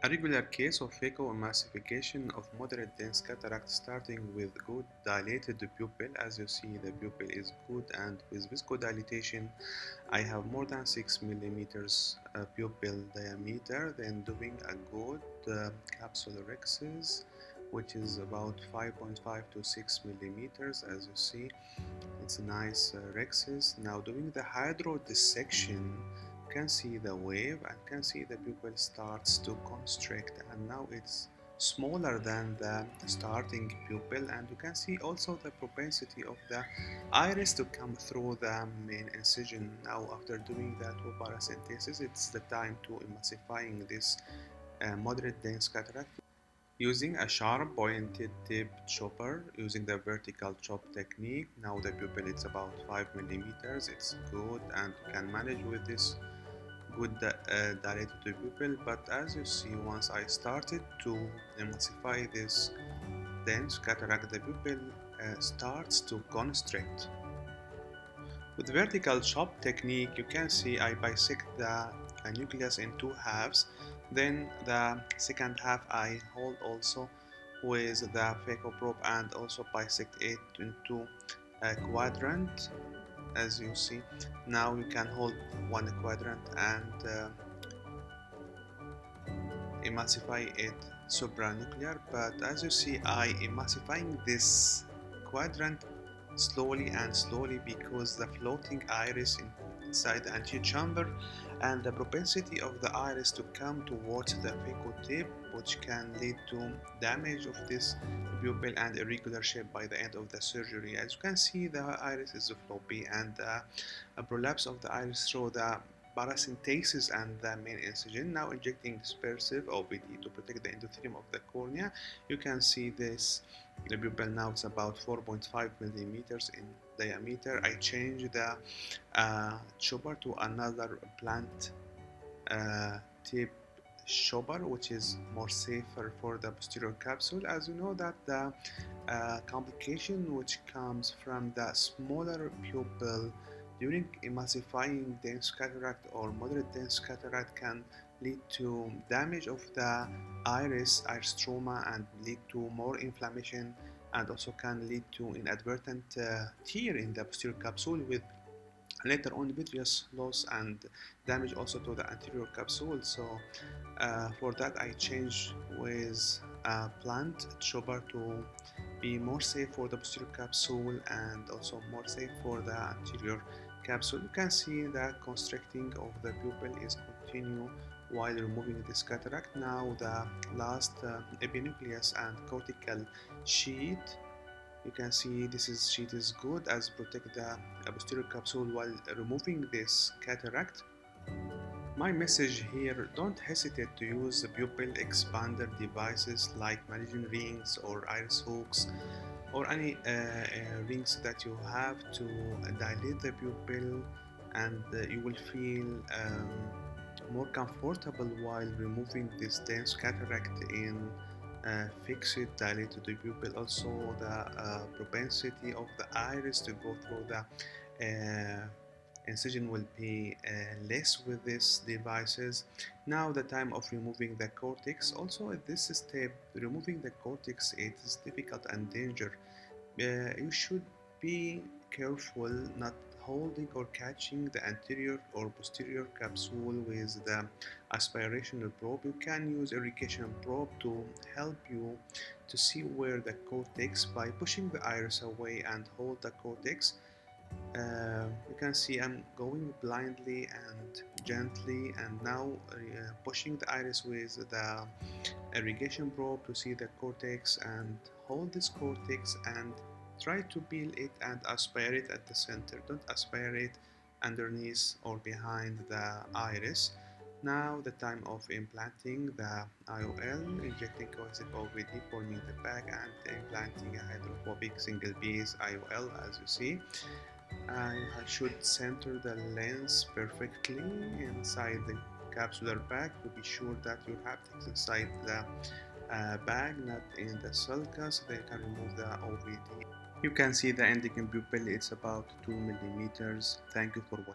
A regular case of phacoemulsification of moderate dense cataract starting with good dilated pupil. As you see, the pupil is good, and with viscodilatation I have more than 6 millimeters pupil diameter. Then doing a good capsulorhexis, which is about 5.5 to 6 millimeters. As you see, it's a nice rhexis. Now doing the hydrodissection, can see the wave and can see the pupil starts to constrict, and now it's smaller than the starting pupil, and you can see also the propensity of the iris to come through the main incision. Now after doing that paracentesis, it's the time to emulsifying this moderate dense cataract using a sharp pointed tip chopper using the vertical chop technique. Now the pupil is about 5 millimeters. It's good and you can manage with this good dilated pupil, but as you see, once I started to emulsify this dense cataract, the pupil starts to constrict. With vertical chop technique, you can see I bisect the nucleus in two halves, then the second half I hold also with the phaco probe and also bisect it into a quadrant. As you see, now you can hold one quadrant and emulsify it supranuclear, but as you see I emulsifying this quadrant slowly and slowly because the floating iris inside the anterior chamber and the propensity of the iris to come towards the phaco tip, which can lead to damage of this pupil and irregular shape by the end of the surgery. As you can see, the iris is floppy and a prolapse of the iris through the paracentesis and the main incision. Now injecting dispersive OPD to protect the endothelium of the cornea. You can see this, the pupil now is about 4.5 millimeters in diameter. I changed the chopper to another plant tip chopper, which is more safer for the posterior capsule. As you know that the complication which comes from the smaller pupil during emulsifying dense cataract or moderate dense cataract can lead to damage of the iris stroma and lead to more inflammation, and also can lead to inadvertent tear in the posterior capsule with later on vitreous loss and damage also to the anterior capsule. So for that I changed with a plant chopper to be more safe for the posterior capsule and also more safe for the anterior capsule. You can see the constricting of the pupil is continue while removing this cataract. Now the last epinucleus and cortical sheet, you can see this sheet is good as protect the posterior capsule while removing this cataract. My message here, don't hesitate to use the pupil expander devices like managing rings or iris hooks or any rings that you have to dilate the pupil, and you will feel more comfortable while removing this dense cataract in fixed dilated pupil. Also the propensity of the iris to go through the incision will be less with these devices. Now the time of removing the cortex. Also at this step, removing the cortex, it is difficult and dangerous. You should be careful not holding or catching the anterior or posterior capsule with the aspirational probe. You can use irrigation probe to help you to see where the cortex by pushing the iris away and hold the cortex. You can see I'm going blindly and gently, and now pushing the iris with the irrigation probe to see the cortex and hold this cortex and try to peel it and aspire it at the center. Don't aspire it underneath or behind the iris. Now the time of implanting the IOL, injecting cohesive OVD, forming the bag and implanting a hydrophobic single piece IOL. As you see, I should center the lens perfectly inside the capsular bag to be sure that your haptics inside the bag, not in the sulcus, so they can remove the OVD. You can see the ending pupil, it's about 2 millimeters. Thank you for watching.